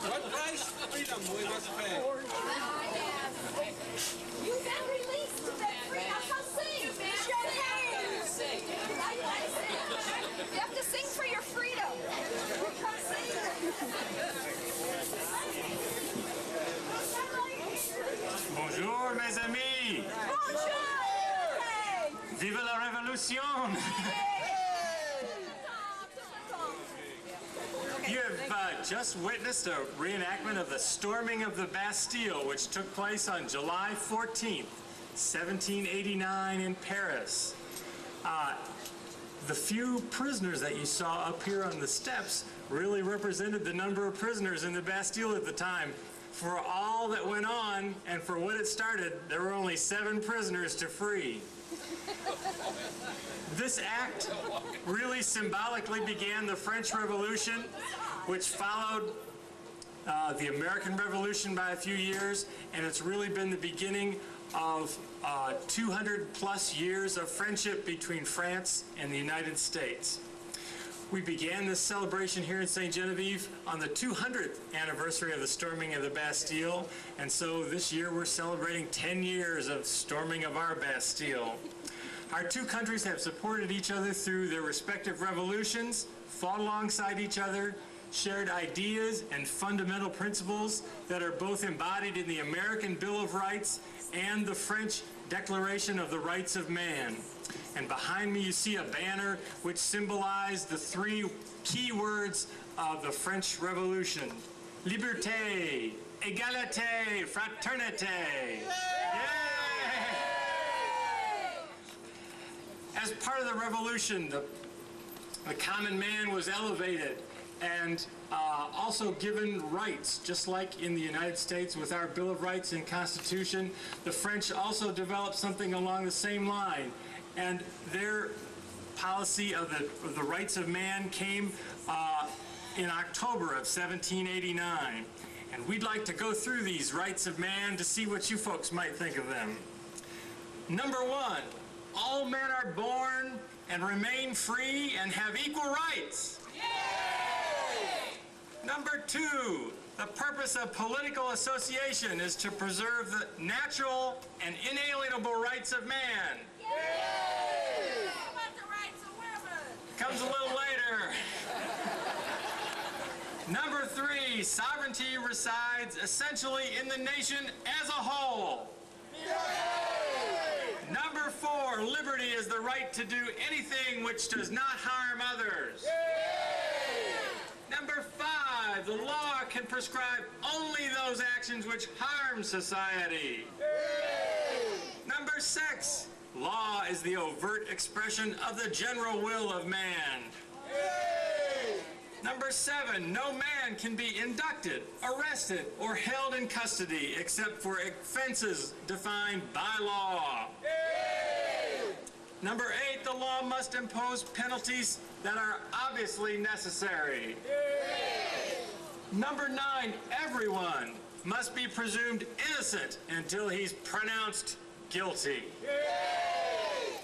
What price freedom we must pay? You've been released today. Freedom, come sing. Raise your hands. You have to sing for your freedom. Come sing. Bonjour mes amis. Bonjour. Vive la révolution. You have just witnessed a reenactment of the storming of the Bastille, which took place on July 14th, 1789 in Paris. The few prisoners that you saw up here on the steps really represented the number of prisoners in the Bastille at the time. For all that went on and for what it started, there were only 7 prisoners to free. This act really symbolically began the French Revolution, which followed the American Revolution by a few years, and it's really been the beginning of 200+ years of friendship between France and the United States. We began this celebration here in St. Genevieve on the 200th anniversary of the storming of the Bastille, and so this year we're celebrating 10 years of storming of our Bastille. Our two countries have supported each other through their respective revolutions, fought alongside each other, shared ideas and fundamental principles that are both embodied in the American Bill of Rights and the French Declaration of the Rights of Man. And behind me you see a banner which symbolized the 3 key words of the French Revolution: liberté, égalité, fraternité. Yay! As part of the revolution, the common man was elevated and also given rights, just like in the United States with our Bill of Rights and Constitution. The French also developed something along the same line, and their policy of the rights of man came in October of 1789. And we'd like to go through these rights of man to see what you folks might think of them. Number 1, all men are born and remain free and have equal rights. Yay! Number 2, the purpose of political association is to preserve the natural and inalienable rights of man. Yay! What about the rights of women? Comes a little later. Number 3, sovereignty resides essentially in the nation as a whole. Yay! Number 4, liberty is the right to do anything which does not harm others. Yay! Number 5, the law can prescribe only those actions which harm society. Yay! Number 6, law is the overt expression of the general will of man. Yay! Number 7, no man can be inducted, arrested, or held in custody except for offenses defined by law. Yay! Number 8, the law must impose penalties that are obviously necessary. Yay! Number 9, everyone must be presumed innocent until he's pronounced guilty. Yay!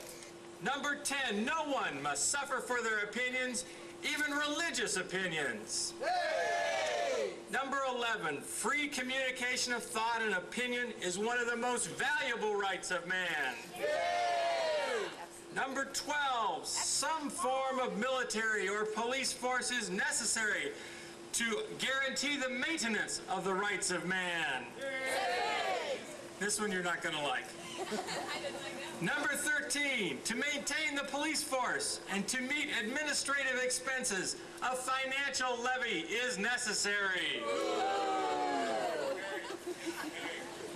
Number 10, no one must suffer for their opinions, even religious opinions. Yay! Number 11, free communication of thought and opinion is one of the most valuable rights of man. Yay! Number 12, some form of military or police force is necessary to guarantee the maintenance of the rights of man. Yay! This one you're not going to like. Number 13, to maintain the police force and to meet administrative expenses, a financial levy is necessary.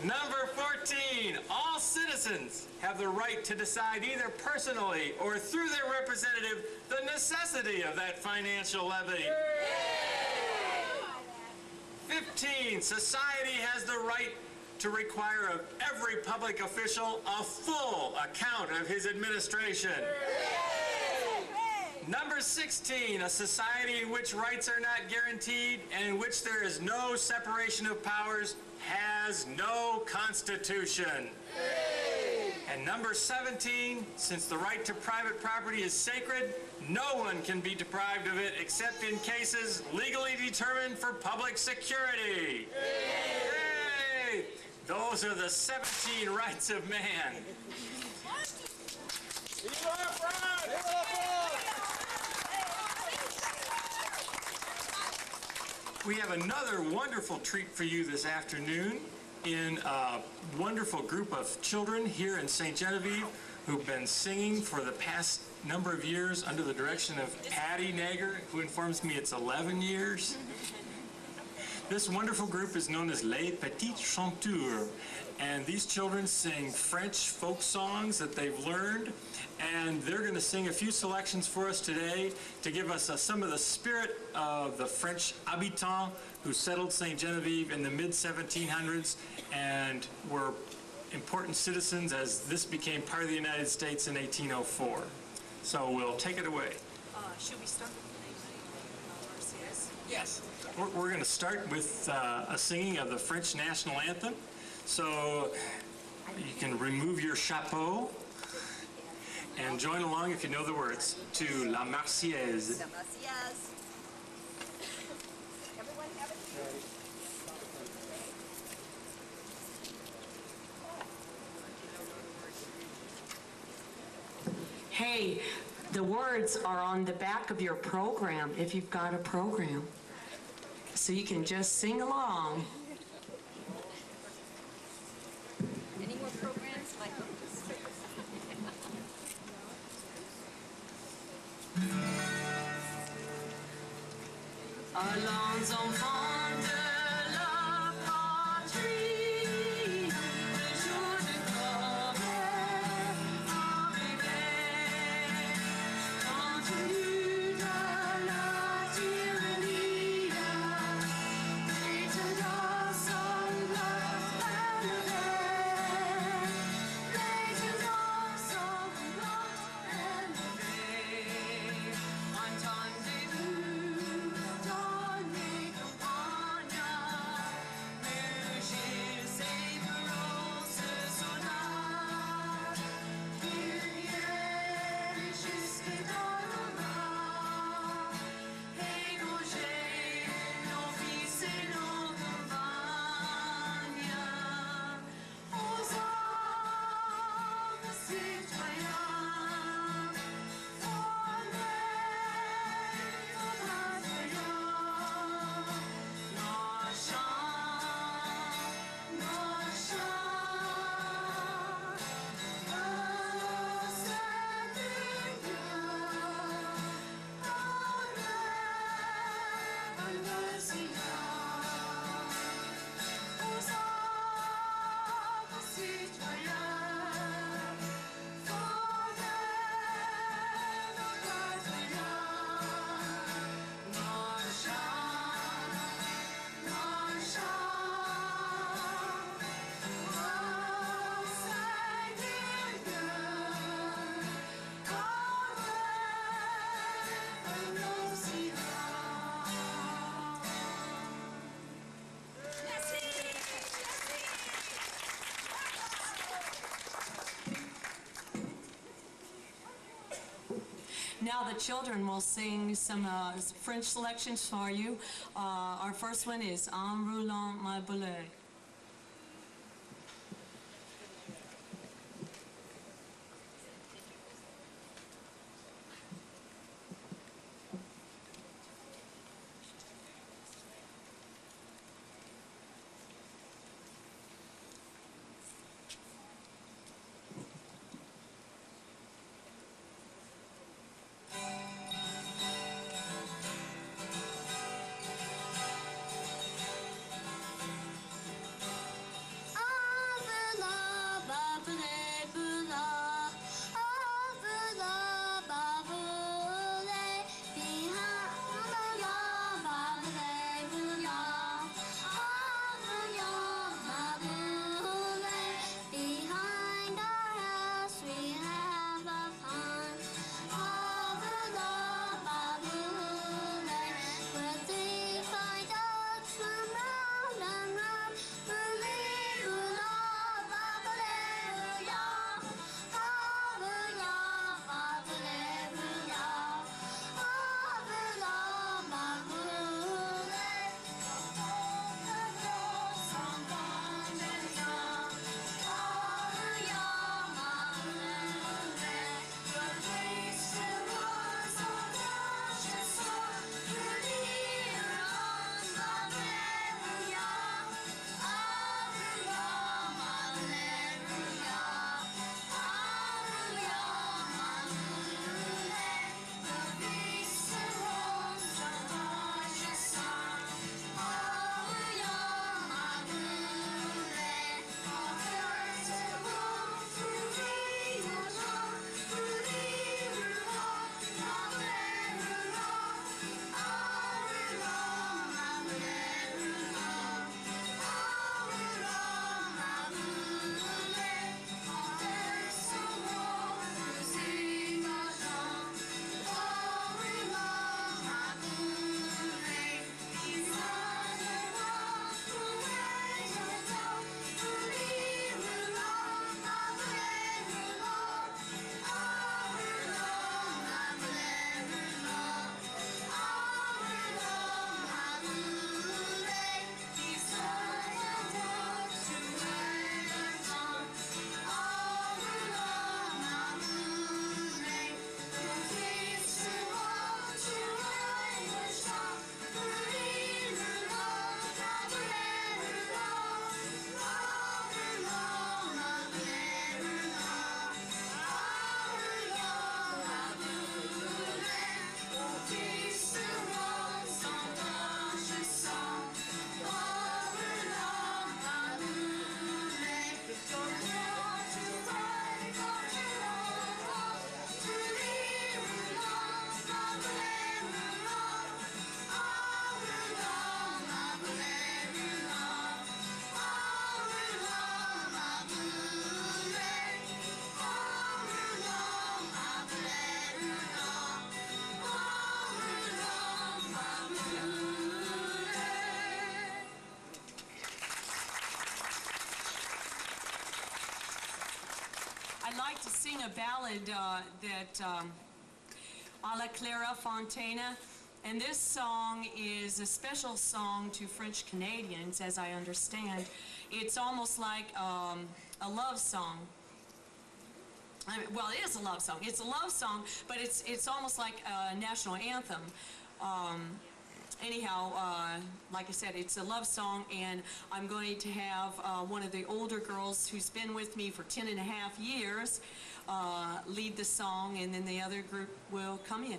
Number 14, all citizens have the right to decide either personally or through their representative the necessity of that financial levy. 15, society has the right to require of every public official a full account of his administration. Number 16, a society in which rights are not guaranteed and in which there is no separation of powers has no constitution. And number 17, since the right to private property is sacred, no one can be deprived of it except in cases legally determined for public security. Yay! Those are the 17 rights of man. We have another wonderful treat for you this afternoon in a wonderful group of children here in St. Genevieve who've been singing for the past number of years under the direction of Patty Nager, who informs me it's 11 years. This wonderful group is known as Les Petites Chanteurs, and these children sing French folk songs that they've learned, and they're going to sing a few selections for us today to give us some of the spirit of the French habitants who settled St. Genevieve in the mid-1700s and were important citizens as this became part of the United States in 1804. So we'll take it away. Should we start with the Marseillaise? Yes. We're going to start with a singing of the French national anthem. So you can remove your chapeau and join along if you know the words to La Marseillaise. La Marseillaise. Everyone have it? Hey, the words are on the back of your program if you've got a program. So you can just sing along. Any more programs like this? Allons enfants de la patrie, le jour de gloire arrivait, continue de la tyrannie, maintenant sanglots élevés, maintenant sanglots élevés, entendez-vous dans les campagnes, mugir ces féroces soldats, guerriers jusque dans le bas, égorger nos fils et nos compagnes, aux hommes citoyens, formés aux bataillons, marchant, Now the children will sing some French selections for you. Our first one is En roulant ma boulette. I'd like to sing a ballad a la Clara Fontana. And this song is a special song to French Canadians, as I understand. It's almost like a love song. Well, it is a love song. It's a love song, but it's almost like a national anthem. Anyhow, like I said, it's a love song, and I'm going to have one of the older girls who's been with me for 10 and a half years lead the song, and then the other group will come in.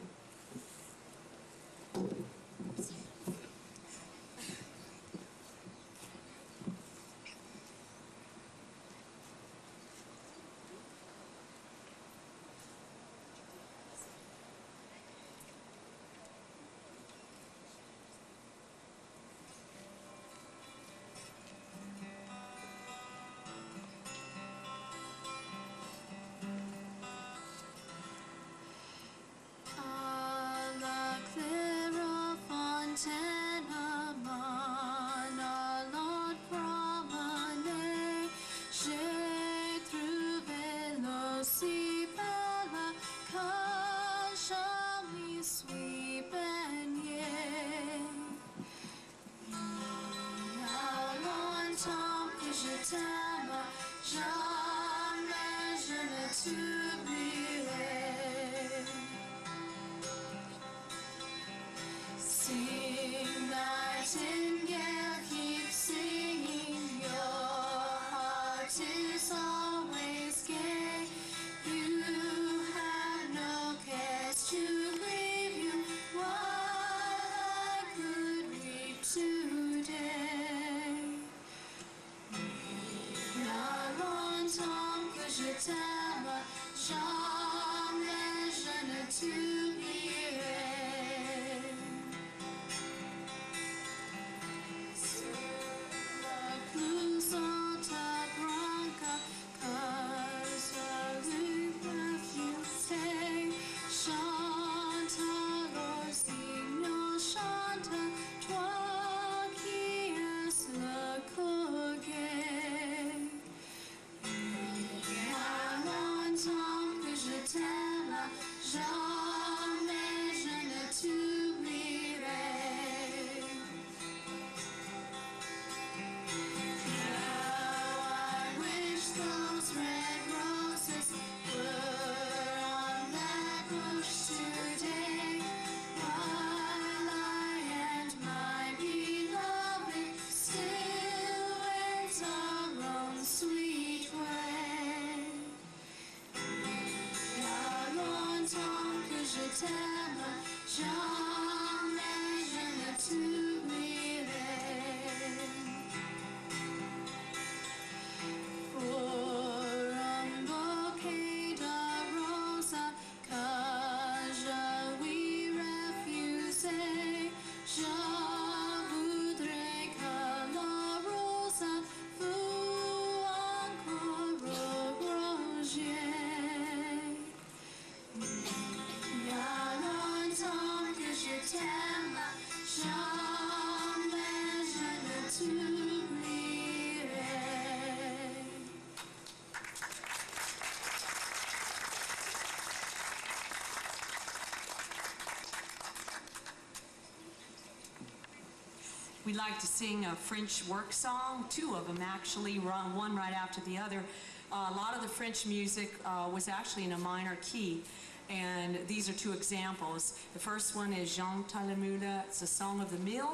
We like to sing a French work song, two of them actually, one right after the other. A lot of the French music was actually in a minor key, and these are two examples. The first one is Jean Talamula, it's a song of the mill,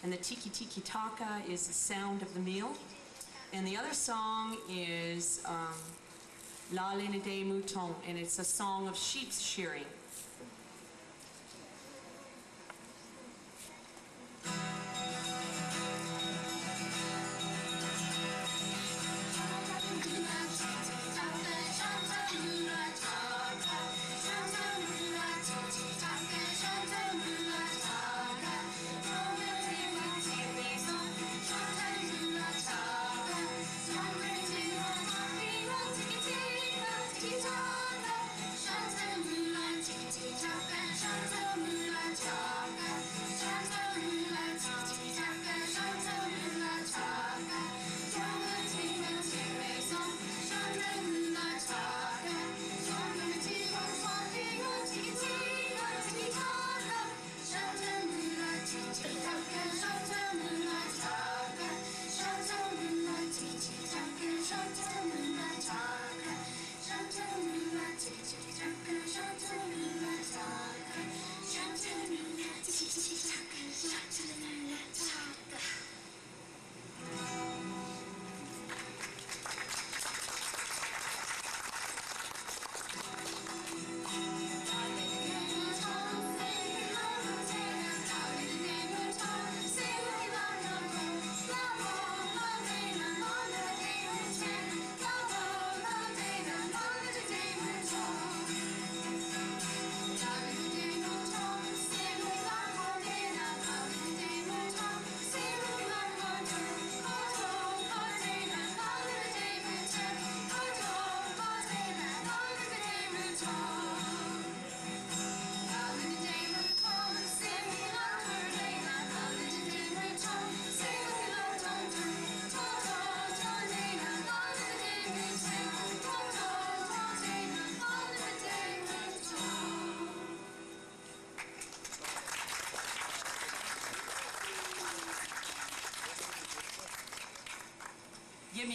and the Tiki Tiki Taka is the sound of the mill. And the other song is La Laine des Moutons, and it's a song of sheep shearing. Chante moulin,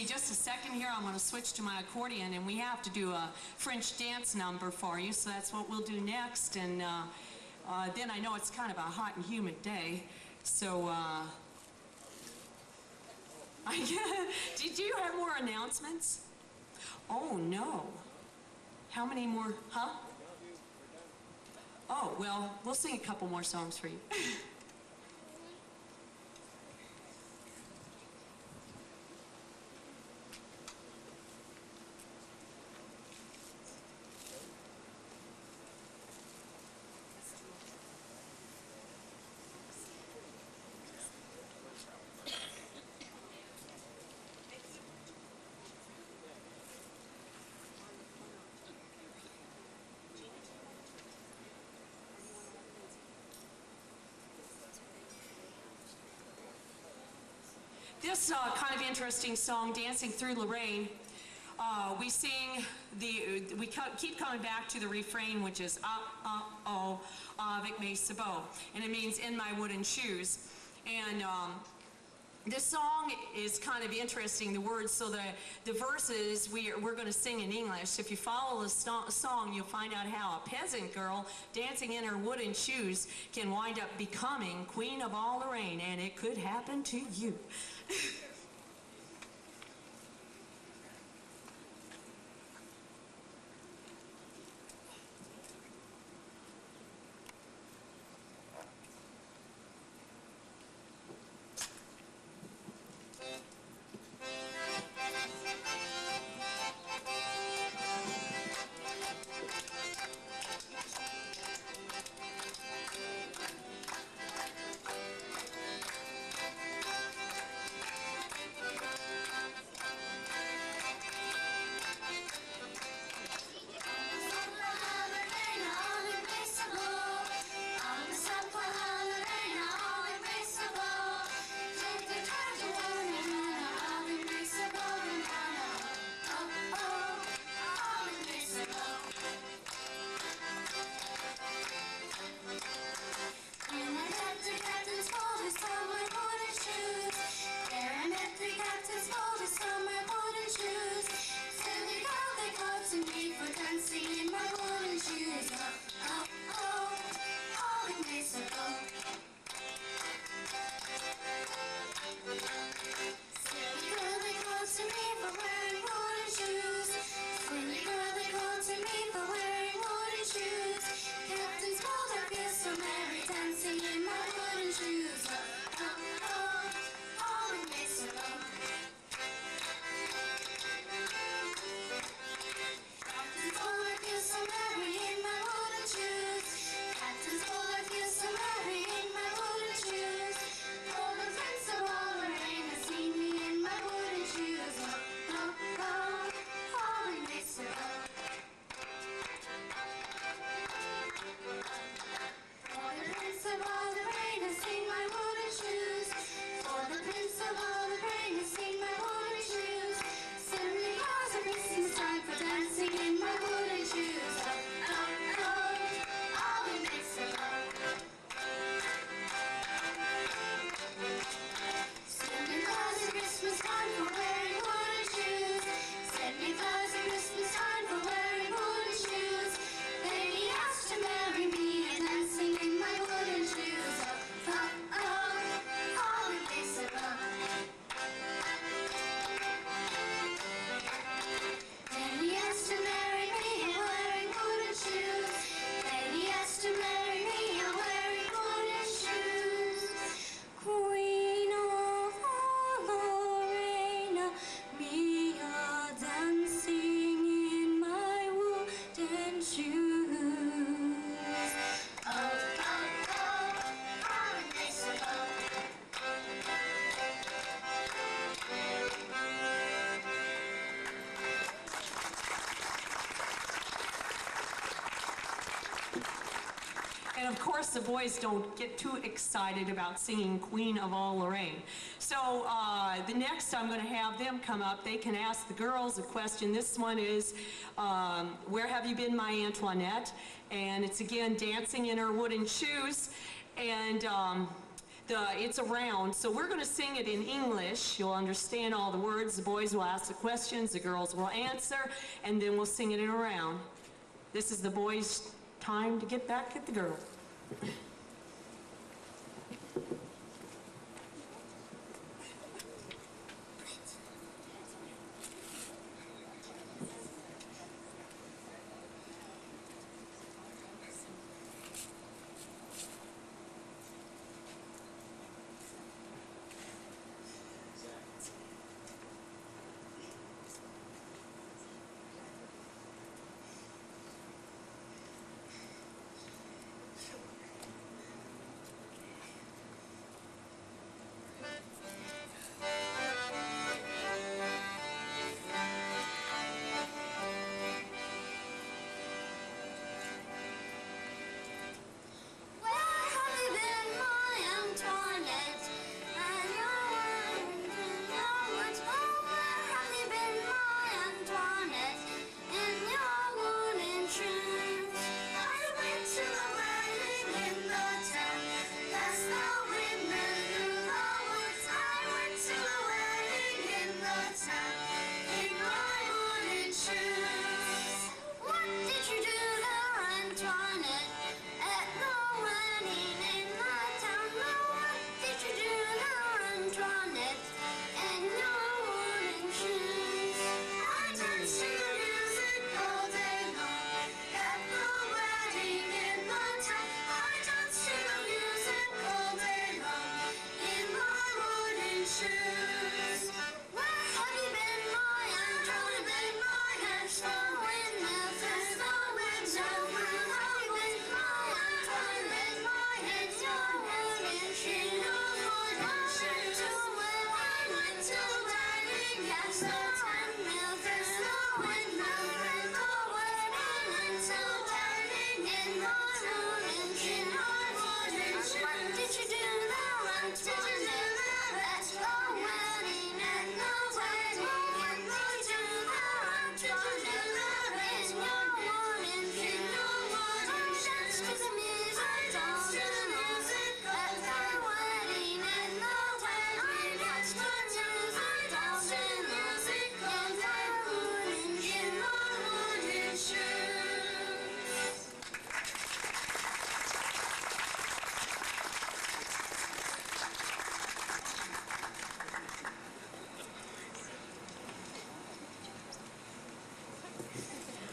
me just a second here. I'm going to switch to my accordion, and we have to do a French dance number for you, so that's what we'll do next. And then I know it's kind of a hot and humid day, so did you have more announcements? Oh, no. How many more? Huh? Oh, well, we'll sing a couple more songs for you. This kind of interesting song, Dancing Through Lorraine, we sing, we keep coming back to the refrain, which is oh, avec mes sabots, and it means in my wooden shoes. And this song is kind of interesting, the words, so the verses we're going to sing in English. If you follow the song, you'll find out how a peasant girl dancing in her wooden shoes can wind up becoming Queen of all Lorraine, and it could happen to you. And of course, the boys don't get too excited about singing Queen of all Lorraine. So the next I'm going to have them come up. They can ask the girls a question. This one is, where have you been, my Antoinette? And it's again, dancing in her wooden shoes. And It's a round, so we're going to sing it in English. You'll understand all the words. The boys will ask the questions, the girls will answer, and then we'll sing it in a round. This is the boys' time to get back at the girl.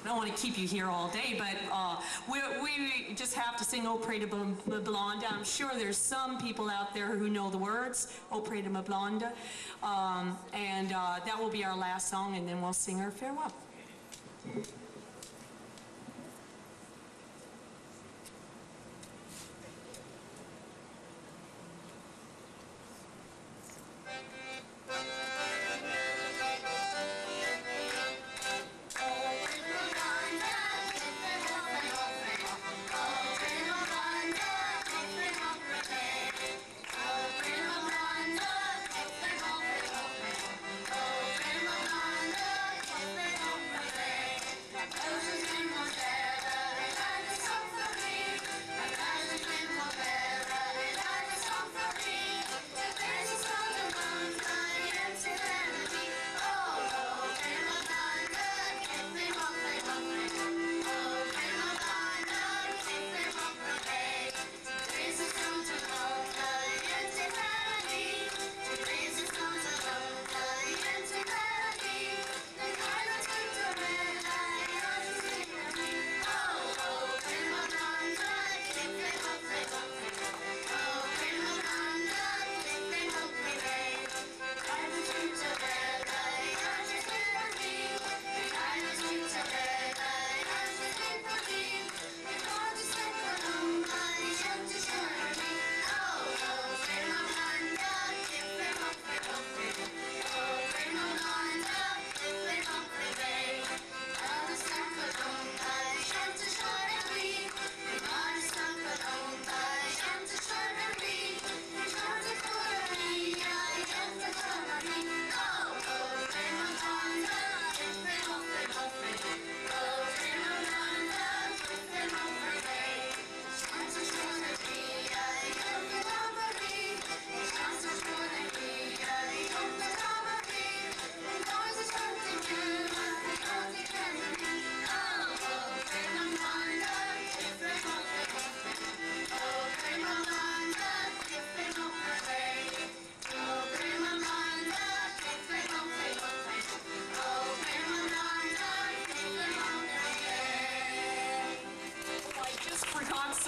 I don't want to keep you here all day, but we just have to sing Auprès de ma blonde. I'm sure there's some people out there who know the words, Auprès de ma blonde. And that will be our last song, and then we'll sing our farewell.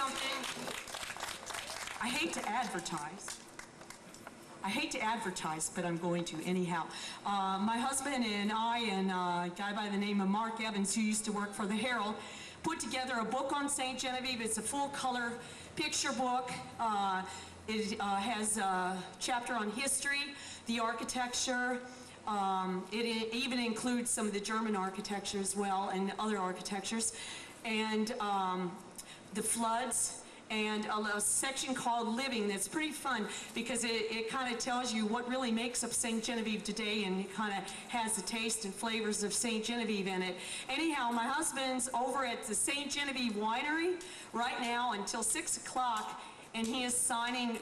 something? I hate to advertise. But I'm going to anyhow. My husband and I and a guy by the name of Mark Evans, who used to work for the Herald, put together a book on St. Genevieve. It's a full-color picture book. It has a chapter on history, the architecture. It even includes some of the German architecture as well and other architectures, and the floods, and a section called Living that's pretty fun because it kind of tells you what really makes up St. Genevieve today, and it kind of has the taste and flavors of St. Genevieve in it. Anyhow, my husband's over at the St. Genevieve Winery right now until 6 o'clock, and he is signing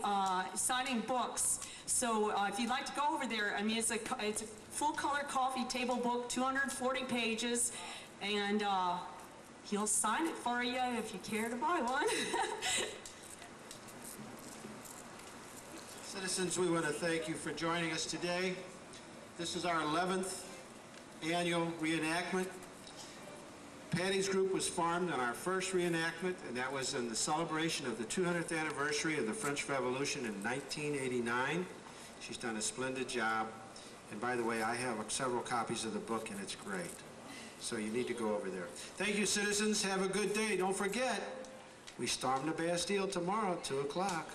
books. So if you'd like to go over there, I mean, it's a full-color coffee table book, 240 pages, and he'll sign it for you if you care to buy one. Citizens, we want to thank you for joining us today. This is our 11th annual reenactment. Patty's group was formed on our first reenactment, and that was in the celebration of the 200th anniversary of the French Revolution in 1989. She's done a splendid job. And by the way, I have several copies of the book, and it's great. So you need to go over there. Thank you, citizens. Have a good day. Don't forget, we storm the Bastille tomorrow at 2 o'clock.